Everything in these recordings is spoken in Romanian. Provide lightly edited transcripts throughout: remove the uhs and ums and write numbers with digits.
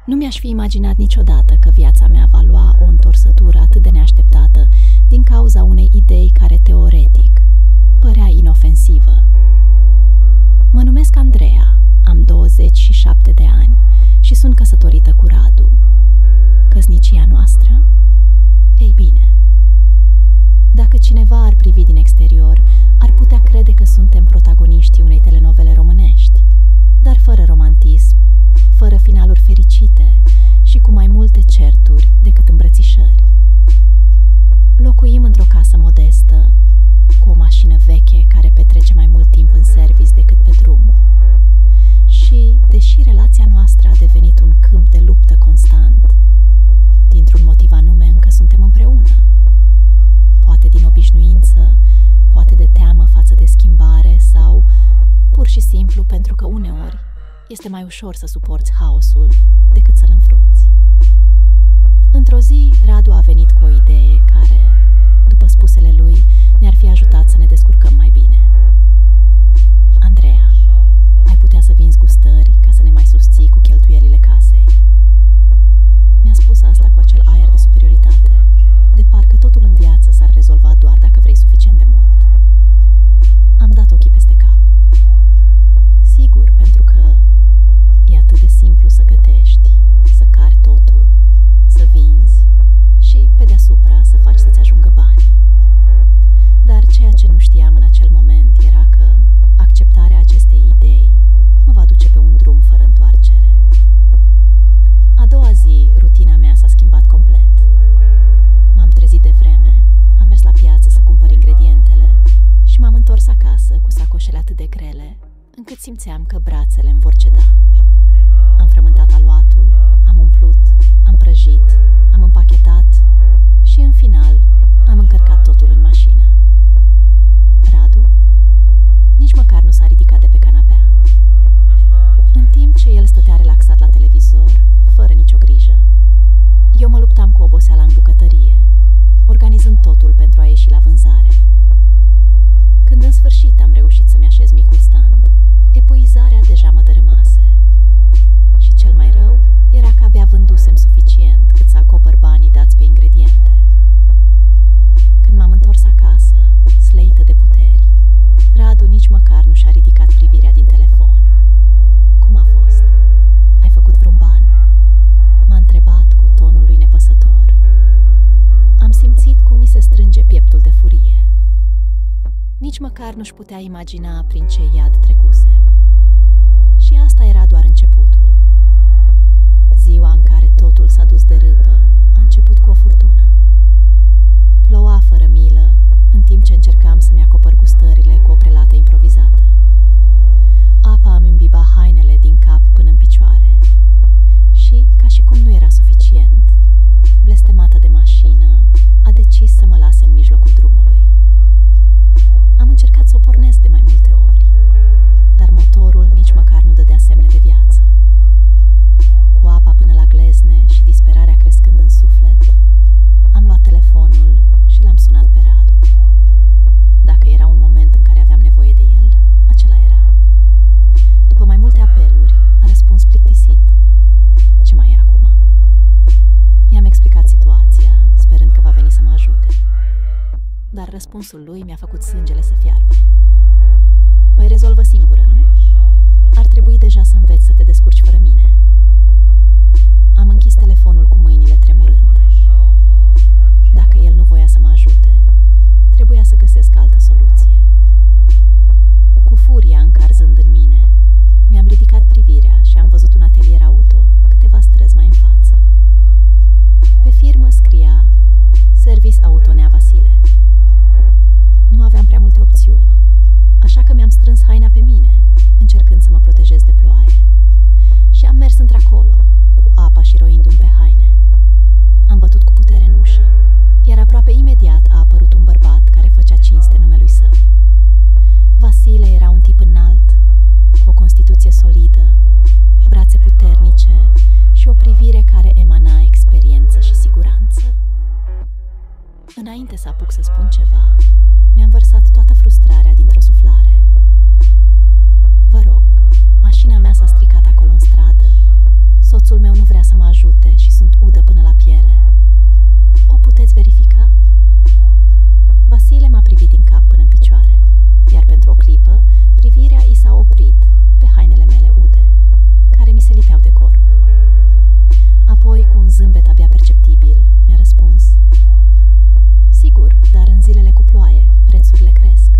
Nu mi-aș fi imaginat niciodată că viața mea va lua o întorsătură atât de neașteptată din cauza unei idei care teoretic părea inofensivă. Mă numesc Andreea, am 27 de ani și sunt căsătorită cu Radu. Căsnicia noastră? Ei bine, dacă cineva ar privi din exterior, ar putea crede că suntem protagoniștii unei telenovele românești, dar fără romantism, fără finaluri fericite și cu mai multe certuri decât îmbrățișări. Locuim într-o casă modestă, cu o mașină veche care petrece mai mult timp în service decât pe drum. Și, deși relația noastră a devenit un câmp de luptă constant, dintr-un motiv anume încă suntem împreună. Poate din obișnuință, poate de teamă față de schimbare sau pur și simplu pentru că uneori este mai ușor să suporți haosul decât să-l înfrunți. Într-o zi, Radu a venit cu o idee care, după spusele lui, ne-ar fi ajutat să ne descurcăm mai bine. Andreea, ai putea să vinzi gustări ca să ne mai susții cu cheltuielile casei. Mi-a spus asta cu acel aer de superioritate, de parcă totul în viață s-ar rezolva doar dacă vrei suficient de mult. Am dat ochii peste cap. Sigur, pentru că e atât de simplu să gătești, să cari totul, să vinzi și, pe deasupra, să faci să-ți ajungă bani. Dar ceea ce nu știam în acel moment era că acceptarea acestei idei mă va duce pe un drum fără întoarcere. A doua zi, rutina mea s-a schimbat complet. M-am trezit de vreme, am mers la piață să cumpăr ingredientele și m-am întors acasă cu sacoșele atât de grele, încât simțeam că brațele îmi vor ceda. Am frământat aluatul, am umplut, am prăjit, am împachetat și, în final, am încărcat totul în mașină. Radu nici măcar nu s-a ridicat de pe canapea. În timp ce el stătea relaxat la televizor, fără nicio grijă, eu mă luptam cu oboseala în bucătărie, organizând totul pentru a ieși la vânzare. Când în sfârșit am reușit să-mi așez micul stand, epuizarea deja mă dărâmase. Și cel mai rău era că abia vândusem suficient cât să acopăr banii dați pe ingrediente. Când m-am întors acasă, sleită de puteri, Radu nici măcar nu și-a ridicat privirea din telefon. Cum a fost? Ai făcut vreun ban? M-a întrebat cu tonul lui nepăsător. Am simțit cum mi se strânge pieptul de furie. Nici măcar nu-și putea imagina prin ce iad trecusem. Și asta era doar începutul. Ziua în care totul s-a dus de râpă a început cu o furtună. Ploua fără milă, în timp ce încercam să-mi acopăr gustările cu o prelată improvizată. Apa îmi imbiba hainele din cap până în picioare și, ca și cum nu era suficient, blestemată de mașină, a decis să mă lase în mijlocul drumului. Am încercat să o pornesc de mai multe ori, dar motorul nici măcar nu dădea semne de viață. Cu apa până la glezne și disperarea crescând în suflet, am luat telefonul și l-am sunat pe Radu. Dacă era un moment în care aveam nevoie de el, acela era. După mai multe apeluri, a răspuns plictisit: ce mai e acum? I-am explicat situația, sperând că va veni să mă ajute. Dar răspunsul lui mi-a făcut sângele să fiarbă. Păi rezolvă singură, nu? Ar trebui deja să înveți să te descurci fără mine. Am închis telefonul cu mâinile tremurând. Dacă el nu voia să mă ajute, trebuia să găsesc altă soluție. Cu furia încarzând în mine, mi-am ridicat privirea și am văzut un atelier auto câteva străzi mai în față. Pe firmă scria Service Auto Nea Vasile. Nu aveam prea multe opțiuni, așa că mi-am strâns haina pe mine, încercând să mă protejez de ploaie. Și am mers într-acolo, cu apa și roindu-mi pe haine. Am bătut cu putere în ușă, iar aproape imediat a apărut un bărbat care făcea cinste numelui său. Vasile era un tip înalt, cu o constituție solidă, brațe puternice și o privire care emana experiență și siguranță. Înainte să apuc să spun ceva, mi-am vărsat toată frustrarea dintr-o suflare. Vă rog, mașina mea s-a stricat acolo în stradă. Soțul meu nu vrea să mă ajute și sunt udă până la piele. O puteți verifica? Vasile m-a privit din cap până în picioare, iar pentru o clipă, privirea i s-a oprit pe hainele mele ude, care mi se lipeau de corp. Apoi, cu un zâmbet abia perceptibil, mi-a răspuns: sigur, dar în zilele cu ploaie, prețurile cresc.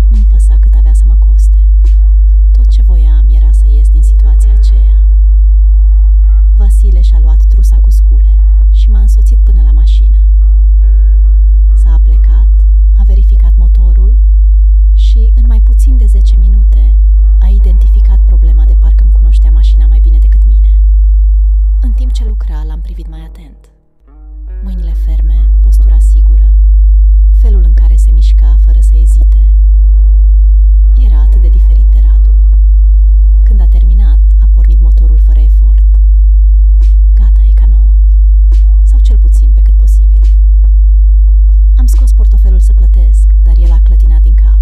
Nu-mi păsa cât avea să mă coste. Tot ce voiam era să ies din situația aceea. Vasile și-a luat trusa cu scule și m-a însoțit până la mașină. S-a aplecat, a verificat motorul și, în mai puțin de 10 minute, a identificat problema de parcă îmi cunoștea mașina mai bine decât mine. În timp ce lucra, l-am privit mai atent. Mâinile ferme, postura sigură, felul în care se mișca fără să ezite. Era atât de diferit de Radu. Când a terminat, a pornit motorul fără efort. Gata, e ca nouă. Sau cel puțin pe cât posibil. Am scos portofelul să plătesc, dar el a clătinat din cap.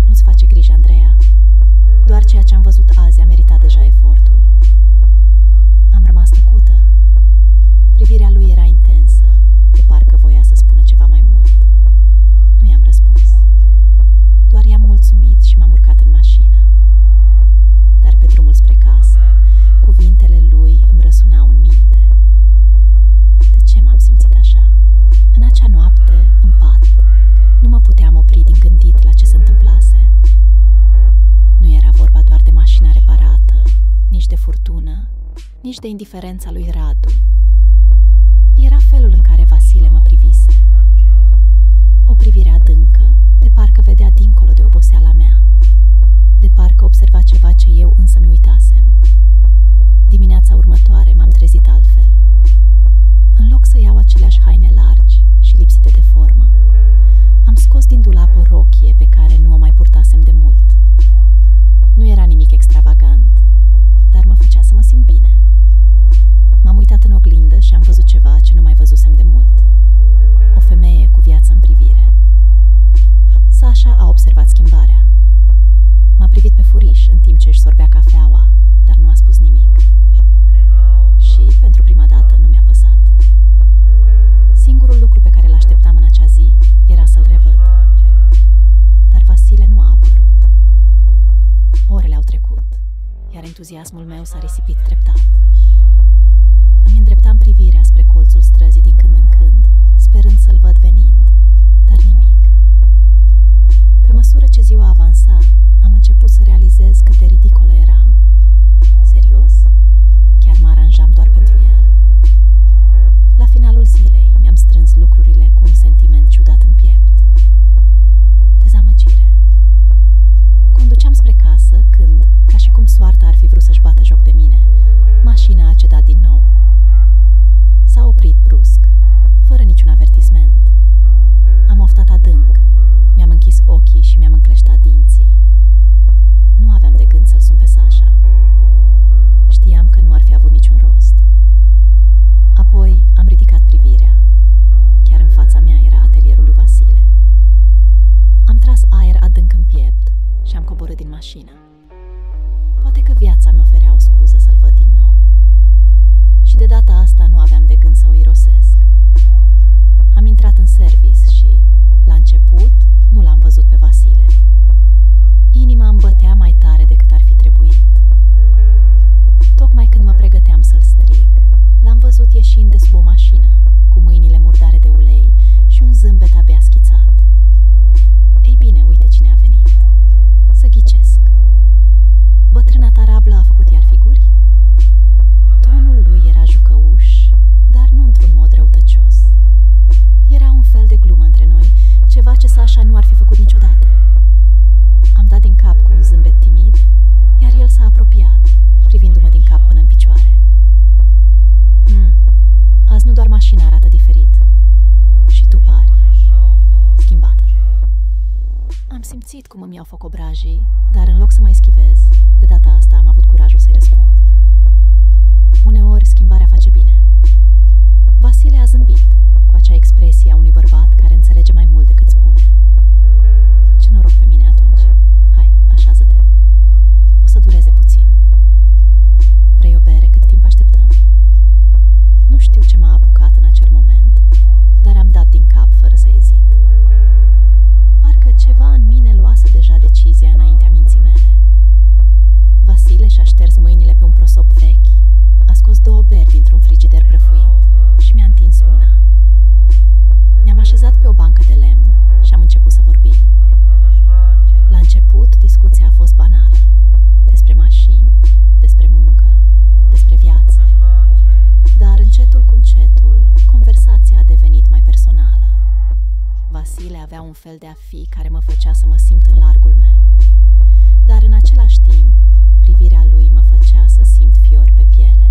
Nu-ți face griji, Andreea. Doar ceea ce am văzut azi a meritat deja efortul. Am rămas tăcută. Privirea lui era intensă, de parcă voia să spună ceva mai mult. Nu i-am răspuns. Doar i-am mulțumit și m-am urcat în mașină. Dar pe drumul spre casă, cuvintele lui îmi răsunau în minte. De ce m-am simțit așa? În acea noapte, în pat, nu mă puteam opri din gândit la ce se întâmplase. Nu era vorba doar de mașina reparată, nici de furtună, nici de indiferența lui Radu. Era felul în care Vasile mă privise. O privire adâncă, de parcă vedea dincolo de oboseala mea, de parcă observa ceva ce eu însă mi uitasem. Dimineața următoare m-am trezit altfel. În loc să iau aceleași haine largi și lipsite de formă, am scos din dulap o rochie pe care nu o mai purtasem de mult. Nu era nimic extravagant, dar mă făcea să mă simt bine. M-am uitat în oglindă și am văzut ceva ce nu mai văzusem de mult. O femeie cu viață în privire. Sasha a observat schimbarea. M-a privit pe furiș în timp ce își sorbea cafeaua, dar nu a spus nimic. Și, pentru prima dată, nu mi-a păsat. Singurul lucru pe care l-așteptam în acea zi era să-l revăd. Dar Vasile nu a apărut. Orele au trecut, iar entuziasmul meu s-a risipit treptat. Îmi îndreptam privirea spre colțul străzii din când în când, sperând să-l văd venind, dar nimic. Pe măsură ce ziua avansa, am început să realizez cât de ridicolă eram. Serios? Chiar mă aranjam doar pentru el? La finalul zilei mi-am strâns lucrurile cu un sentiment ciudat în piept. Dezamăgire. Conduceam spre casă când, ca și cum soarta ar fi vrut să-și bată joc de mine, mașina a cedat din nou. S-a oprit brusc, fără niciun avertisment. Am oftat adânc, mi-am închis ochii și mi-am încleștat dinții. Nu aveam de gând să-l sun pe Sasha. Știam că nu ar fi avut niciun rost. Apoi am ridicat privirea. Chiar în fața mea era atelierul lui Vasile. Am tras aer adânc în piept și am coborât din mașină. Poate că viața mi oferea o scuză să-l văd din nou. Și de data asta nu aveam de gând să o irosesc. Am intrat în service și, la început, nu l-am văzut pe Vasile. Inima îmi bătea mai tare decât ar fi trebuit. Tocmai când mă pregăteam să-l strig, l-am văzut ieșind de sub o mașină, cu mâinile murdare de ulei și un zâmbet abia schițat. Ei bine, uite cine a venit. Să ghicesc. Bătrâna tarablă a făcut iar figuri? Tonul lui era jucăuș, dar nu într-un mod răutăcios. Era un fel de glumă între noi, ceva ce Sasha nu ar fi făcut niciodată. Am dat din cap cu un zâmbet timid, iar el s-a apropiat, privindu-mă din cap până în picioare. Azi nu doar mașina arată diferit. Și tu pari schimbată. Am simțit cum îmi iau foc obrajii, dar în loc să mă eschivez, de data asta am avut curajul să-i răspund. Uneori schimbarea face bine. Vasile a zâmbit, cu acea expresie a unui bărbat care înțelege mai mult decât spune. Ce noroc pe mine atunci. Hai, așează-te. O să dureze puțin. Vrei o bere? Vasile avea un fel de a fi care mă făcea să mă simt în largul meu. Dar în același timp, privirea lui mă făcea să simt fiori pe piele.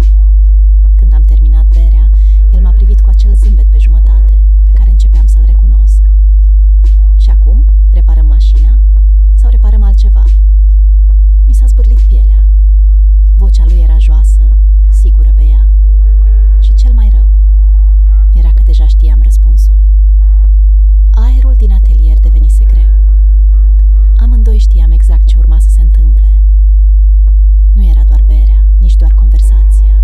Când am terminat berea, el m-a privit cu acel zâmbet pe jumătate, pe care începeam să-l recunosc. Și acum, reparăm mașina sau reparăm altceva? Mi s-a zbârlit pielea. Vocea lui era joasă, sigură pe ea. Și cel mai rău era că deja știam răspunsul. Aerul din atelier devenise greu. Amândoi știam exact ce urma să se întâmple. Nu era doar berea, nici doar conversația.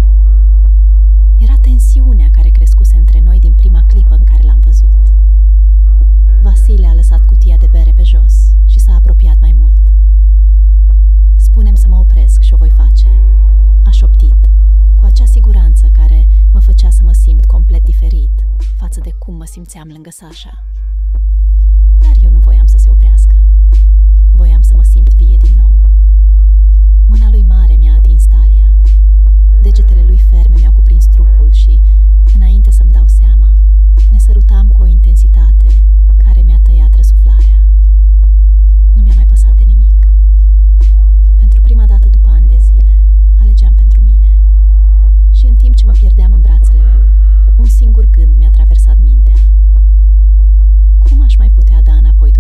Era tensiunea care crescuse între noi din prima clipă în care l-am văzut. Vasile a lăsat cutia de bere pe jos și s-a apropiat mai mult. Spune-mi să mă opresc și o voi face, a șoptit, cu acea siguranță care mă făcea să mă simt complet diferit față de cum mă simțeam lângă Sasha. Dar eu nu voiam să se oprească. Voiam să mă simt vie din nou. Mâna lui mare mi-a atins talia. Degetele lui ferme mi-au cuprins trupul și, înainte să-mi dau seama, ne sărutam cu o intensitate care mi-a tăiat răsuflarea. Nu mi-a mai păsat de nimic. Pentru prima dată după ani de zile, alegeam pentru mine. Și în timp ce mă pierdeam în brațele lui, un singur gând mi-a traversat mintea. Cum aș mai putea da înapoi